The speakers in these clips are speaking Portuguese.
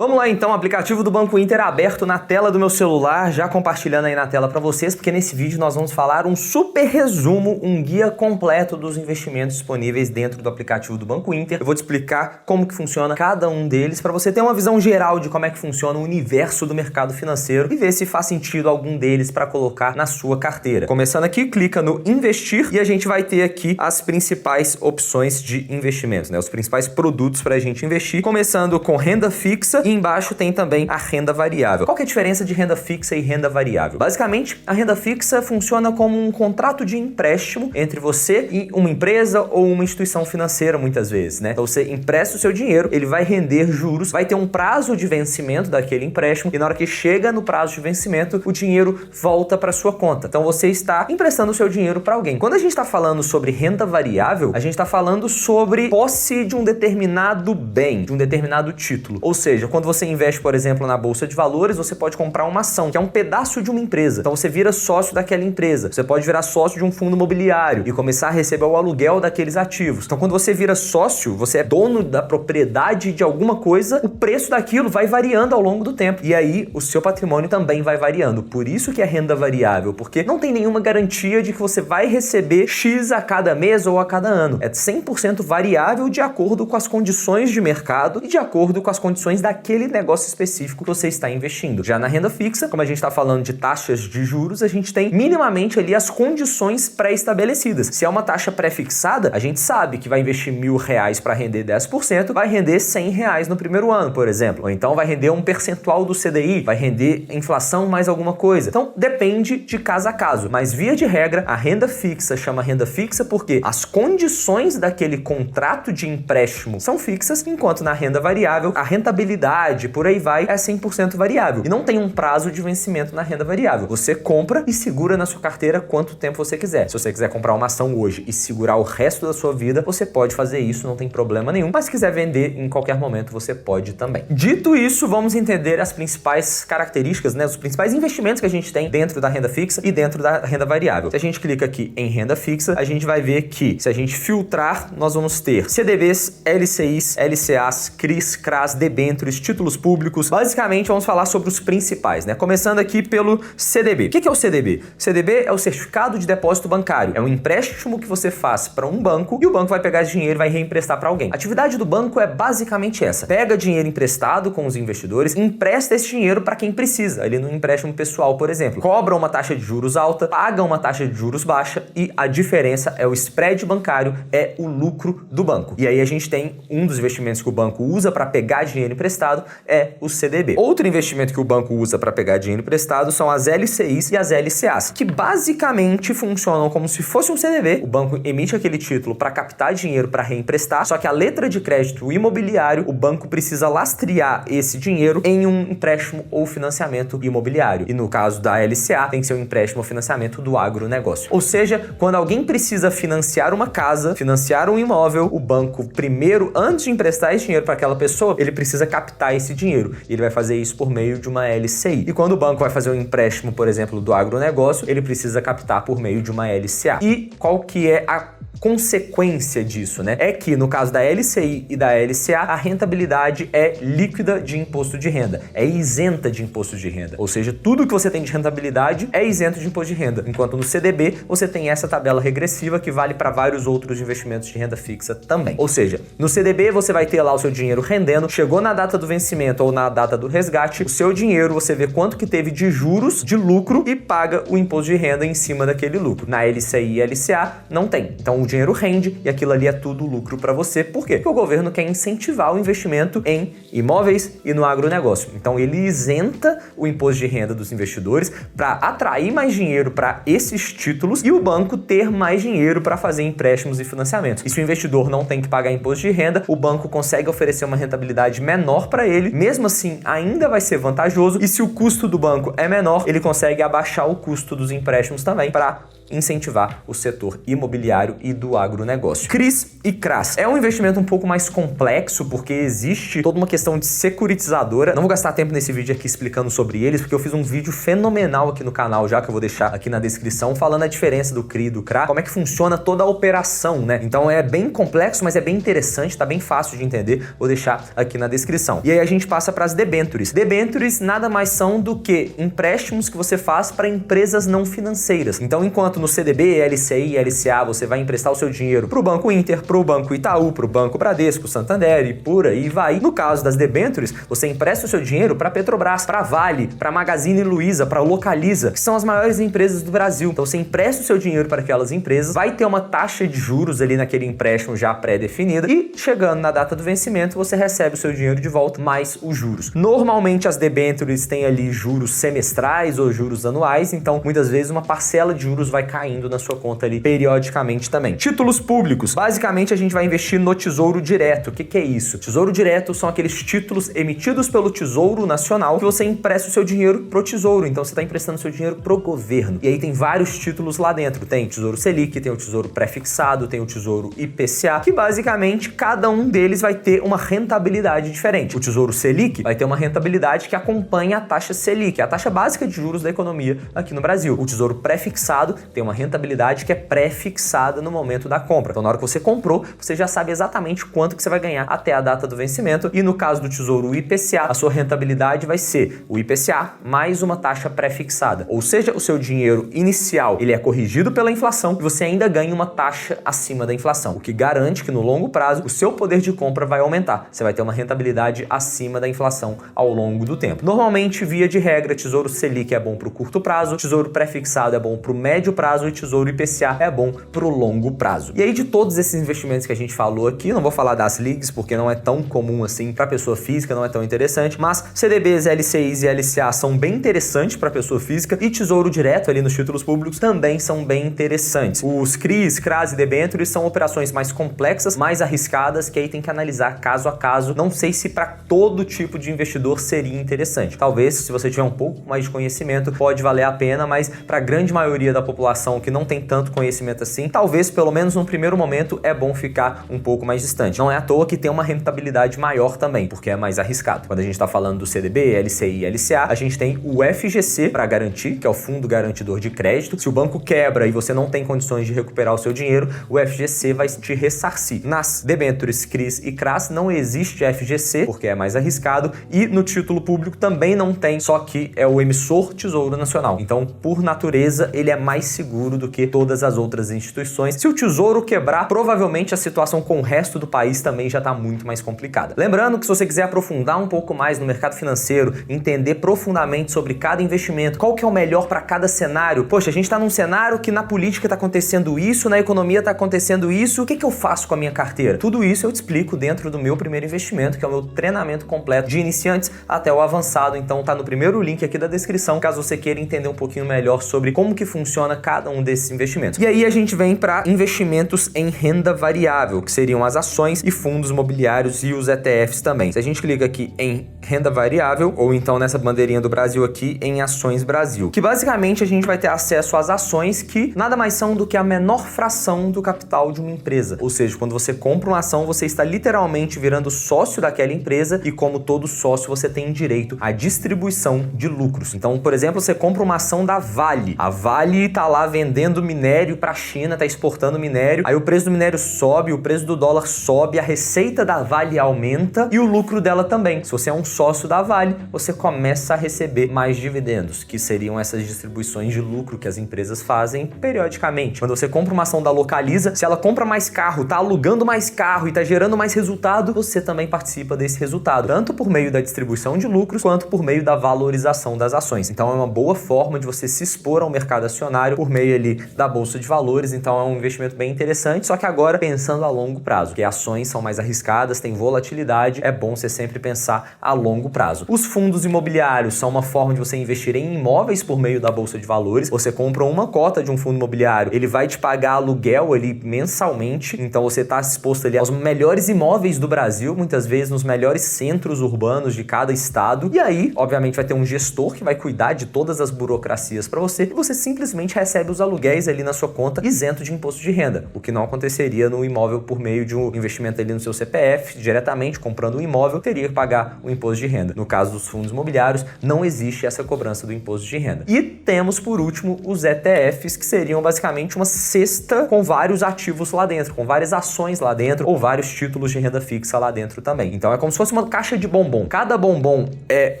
Vamos lá então, aplicativo do Banco Inter aberto na tela do meu celular, já compartilhando aí na tela para vocês, porque nesse vídeo nós vamos falar um super resumo, um guia completo dos investimentos disponíveis dentro do aplicativo do Banco Inter. Eu vou te explicar como que funciona cada um deles, para você ter uma visão geral de como é que funciona o universo do mercado financeiro e ver se faz sentido algum deles para colocar na sua carteira. Começando aqui, clica no investir e a gente vai ter aqui as principais opções de investimentos, né? Os principais produtos para a gente investir, começando com renda fixa. E embaixo tem também a renda variável. Qual que é a diferença de renda fixa e renda variável? Basicamente, a renda fixa funciona como um contrato de empréstimo entre você e uma empresa ou uma instituição financeira, muitas vezes, né? Então você empresta o seu dinheiro, ele vai render juros, vai ter um prazo de vencimento daquele empréstimo e na hora que chega no prazo de vencimento, o dinheiro volta para sua conta. Então você está emprestando o seu dinheiro para alguém. Quando a gente está falando sobre renda variável, a gente está falando sobre posse de um determinado bem, de um determinado título. Ou seja, quando você investe, por exemplo, na bolsa de valores, você pode comprar uma ação, que é um pedaço de uma empresa. Então você vira sócio daquela empresa. Você pode virar sócio de um fundo imobiliário e começar a receber o aluguel daqueles ativos. Então quando você vira sócio, você é dono da propriedade de alguma coisa, o preço daquilo vai variando ao longo do tempo. E aí o seu patrimônio também vai variando. Por isso que é renda variável, porque não tem nenhuma garantia de que você vai receber X a cada mês ou a cada ano. É 100% variável de acordo com as condições de mercado e de acordo com as condições daquele negócio específico que você está investindo. Já na renda fixa, como a gente está falando de taxas de juros, a gente tem minimamente ali as condições pré-estabelecidas. Se é uma taxa pré-fixada, a gente sabe que vai investir R$1.000 para render 10%, vai render R$100 no primeiro ano, por exemplo. Ou então vai render um percentual do CDI, vai render inflação mais alguma coisa. Então depende de caso a caso. Mas via de regra, a renda fixa chama renda fixa porque as condições daquele contrato de empréstimo são fixas, enquanto na renda variável, a rentabilidade, por aí vai, é 100% variável. E não tem um prazo de vencimento na renda variável. Você compra e segura na sua carteira quanto tempo você quiser. Se você quiser comprar uma ação hoje e segurar o resto da sua vida, você pode fazer isso, não tem problema nenhum. Mas se quiser vender em qualquer momento, você pode também. Dito isso, vamos entender as principais características, né? Os principais investimentos que a gente tem dentro da renda fixa e dentro da renda variável. Se a gente clica aqui em renda fixa, a gente vai ver que, se a gente filtrar, nós vamos ter CDBs, LCIs, LCAs, CRIs, CRAs, debêntures, títulos públicos. Basicamente, vamos falar sobre os principais, né? Começando aqui pelo CDB. O que é o CDB? CDB é o Certificado de Depósito Bancário. É um empréstimo que você faz para um banco e o banco vai pegar esse dinheiro e vai reemprestar para alguém. A atividade do banco é basicamente essa. Pega dinheiro emprestado com os investidores, empresta esse dinheiro para quem precisa, ali no empréstimo pessoal, por exemplo. Cobra uma taxa de juros alta, paga uma taxa de juros baixa e a diferença é o spread bancário, é o lucro do banco. E aí a gente tem um dos investimentos que o banco usa para pegar dinheiro emprestado, é o CDB. Outro investimento que o banco usa para pegar dinheiro emprestado são as LCIs e as LCAs, que basicamente funcionam como se fosse um CDB. O banco emite aquele título para captar dinheiro para reemprestar, só que a letra de crédito imobiliário, o banco precisa lastrear esse dinheiro em um empréstimo ou financiamento imobiliário. E no caso da LCA, tem que ser um empréstimo ou financiamento do agronegócio. Ou seja, quando alguém precisa financiar uma casa, financiar um imóvel, o banco primeiro, antes de emprestar esse dinheiro para aquela pessoa, ele precisa captar esse dinheiro. E ele vai fazer isso por meio de uma LCI. E quando o banco vai fazer um empréstimo, por exemplo, do agronegócio, ele precisa captar por meio de uma LCA. E qual que é a consequência disso, né? É que no caso da LCI e da LCA, a rentabilidade é líquida de imposto de renda, é isenta de imposto de renda. Ou seja, tudo que você tem de rentabilidade é isento de imposto de renda. Enquanto no CDB, você tem essa tabela regressiva que vale para vários outros investimentos de renda fixa também. Ou seja, no CDB você vai ter lá o seu dinheiro rendendo, chegou na data do vencimento ou na data do resgate, o seu dinheiro você vê quanto que teve de juros, de lucro e paga o imposto de renda em cima daquele lucro. Na LCI e LCA não tem. Então o dinheiro rende e aquilo ali é tudo lucro para você. Por quê? Porque o governo quer incentivar o investimento em imóveis e no agronegócio. Então ele isenta o imposto de renda dos investidores para atrair mais dinheiro para esses títulos e o banco ter mais dinheiro para fazer empréstimos e financiamentos. E se o investidor não tem que pagar imposto de renda, o banco consegue oferecer uma rentabilidade menor para ele, mesmo assim ainda vai ser vantajoso, e se o custo do banco é menor, ele consegue abaixar o custo dos empréstimos também para incentivar o setor imobiliário e do agronegócio. CRIs e CRAs. É um investimento um pouco mais complexo, porque existe toda uma questão de securitizadora. Não vou gastar tempo nesse vídeo aqui explicando sobre eles, porque eu fiz um vídeo fenomenal aqui no canal, já que eu vou deixar aqui na descrição, falando a diferença do CRI e do CRA, como é que funciona toda a operação, né? Então é bem complexo, mas é bem interessante, tá bem fácil de entender. Vou deixar aqui na descrição. E aí a gente passa para as debêntures. Debêntures nada mais são do que empréstimos que você faz para empresas não financeiras. Então, enquanto no CDB, LCI e LCA você vai emprestar o seu dinheiro para o Banco Inter, para o Banco Itaú, para o Banco Bradesco, Santander e por aí vai. No caso das debêntures, você empresta o seu dinheiro para Petrobras, para Vale, para Magazine Luiza, para Localiza, que são as maiores empresas do Brasil. Então, você empresta o seu dinheiro para aquelas empresas, vai ter uma taxa de juros ali naquele empréstimo já pré-definida e, chegando na data do vencimento, você recebe o seu dinheiro de volta mais os juros. Normalmente, as debêntures têm ali juros semestrais ou juros anuais, então, muitas vezes, uma parcela de juros vai caindo na sua conta ali periodicamente também. Títulos públicos. Basicamente, a gente vai investir no Tesouro Direto. O que é isso? Tesouro Direto são aqueles títulos emitidos pelo Tesouro Nacional que você empresta o seu dinheiro pro Tesouro. Então, você está emprestando seu dinheiro pro governo. E aí tem vários títulos lá dentro. Tem o Tesouro Selic, tem o Tesouro Pré-fixado, tem o Tesouro IPCA, que basicamente cada um deles vai ter uma rentabilidade diferente. O Tesouro Selic vai ter uma rentabilidade que acompanha a taxa Selic, a taxa básica de juros da economia aqui no Brasil. O Tesouro Pré-fixado tem uma rentabilidade que é pré-fixada no momento da compra. Então, na hora que você comprou, você já sabe exatamente quanto que você vai ganhar até a data do vencimento. E no caso do Tesouro IPCA, a sua rentabilidade vai ser o IPCA mais uma taxa pré-fixada. Ou seja, o seu dinheiro inicial, ele é corrigido pela inflação e você ainda ganha uma taxa acima da inflação, o que garante que no longo prazo o seu poder de compra vai aumentar. Você vai ter uma rentabilidade acima da inflação ao longo do tempo. Normalmente, via de regra, Tesouro Selic é bom para o curto prazo, Tesouro Pré-fixado é bom para o médio prazo e Tesouro IPCA é bom para o longo prazo. E aí, de todos esses investimentos que a gente falou aqui, não vou falar das LIGs porque não é tão comum assim para pessoa física, não é tão interessante, mas CDBs, LCIs e LCA são bem interessantes para pessoa física e Tesouro Direto ali nos títulos públicos também são bem interessantes. Os CRIs, CRAs e debêntures são operações mais complexas, mais arriscadas, que aí tem que analisar caso a caso. Não sei se para todo tipo de investidor seria interessante. Talvez, se você tiver um pouco mais de conhecimento, pode valer a pena, mas para a grande maioria da população que não tem tanto conhecimento assim, talvez, pelo menos no primeiro momento, é bom ficar um pouco mais distante. Não é à toa que tem uma rentabilidade maior também, porque é mais arriscado. Quando a gente está falando do CDB, LCI e LCA, a gente tem o FGC para garantir, que é o Fundo Garantidor de Crédito. Se o banco quebra e você não tem condições de recuperar o seu dinheiro, o FGC vai te ressarcir. Nas debêntures, CRIs e CRAs não existe FGC, porque é mais arriscado, e no título público também não tem, só que é o emissor Tesouro Nacional. Então, por natureza, ele é mais seguro do que todas as outras instituições. Se o Tesouro quebrar, provavelmente a situação com o resto do país também já está muito mais complicada. Lembrando que se você quiser aprofundar um pouco mais no mercado financeiro, entender profundamente sobre cada investimento, qual que é o melhor para cada cenário, poxa, a gente está num cenário que na política está acontecendo isso, na economia está acontecendo isso, o que eu faço com a minha carteira? Tudo isso eu te explico dentro do meu primeiro investimento, que é o meu treinamento completo de iniciantes até o avançado. Então tá no primeiro link aqui da descrição, caso você queira entender um pouquinho melhor sobre como que funciona cada um desses investimentos. E aí a gente vem para investimentos em renda variável, que seriam as ações e fundos imobiliários e os ETFs também. Se a gente clica aqui em renda variável, ou então nessa bandeirinha do Brasil aqui, em Ações Brasil, que basicamente a gente vai ter acesso às ações que nada mais são do que a menor fração do capital de uma empresa. Ou seja, quando você compra uma ação, você está literalmente virando sócio daquela empresa e, como todo sócio, você tem direito à distribuição de lucros. Então, por exemplo, você compra uma ação da Vale. A Vale está lá vendendo minério para a China, está exportando minério, aí o preço do minério sobe, o preço do dólar sobe, a receita da Vale aumenta e o lucro dela também. Se você é um sócio da Vale, você começa a receber mais dividendos, que seriam essas distribuições de lucro que as empresas fazem periodicamente. Quando você compra uma ação da Localiza, se ela compra mais carro, tá alugando mais carro e tá gerando mais resultado, você também participa desse resultado, tanto por meio da distribuição de lucros, quanto por meio da valorização das ações. Então é uma boa forma de você se expor ao mercado acionário por meio ali da Bolsa de Valores. Então é um investimento bem interessante, só que agora pensando a longo prazo, porque ações são mais arriscadas, tem volatilidade, é bom você sempre pensar a longo prazo. Os fundos imobiliários são uma forma de você investir em imóveis por meio da Bolsa de Valores. Você compra uma cota de um fundo imobiliário, ele vai te pagar aluguel ali mensalmente, então você está exposto ali aos melhores imóveis do Brasil, muitas vezes nos melhores centros urbanos de cada estado, e aí, obviamente, vai ter um gestor que vai cuidar de todas as burocracias para você, e você simplesmente recebe recebe os aluguéis ali na sua conta isento de imposto de renda, o que não aconteceria no imóvel por meio de um investimento ali no seu CPF, diretamente comprando um imóvel, teria que pagar o imposto de renda. No caso dos fundos imobiliários, não existe essa cobrança do imposto de renda. E temos, por último, os ETFs, que seriam basicamente uma cesta com vários ativos lá dentro, com várias ações lá dentro, ou vários títulos de renda fixa lá dentro também. Então é como se fosse uma caixa de bombom. Cada bombom é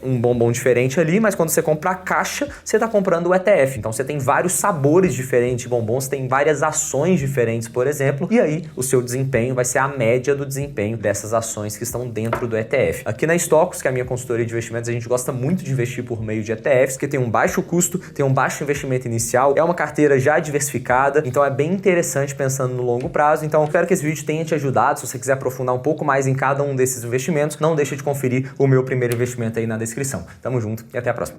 um bombom diferente ali, mas quando você compra a caixa, você está comprando o ETF. Então você tem vários sabores diferentes de bombons, tem várias ações diferentes, por exemplo, e aí o seu desempenho vai ser a média do desempenho dessas ações que estão dentro do ETF. Aqui na Stocks, que é a minha consultoria de investimentos, a gente gosta muito de investir por meio de ETFs, que tem um baixo custo, tem um baixo investimento inicial, é uma carteira já diversificada, então é bem interessante pensando no longo prazo. Então espero que esse vídeo tenha te ajudado. Se você quiser aprofundar um pouco mais em cada um desses investimentos, não deixe de conferir o meu primeiro investimento aí na descrição. Tamo junto e até a próxima.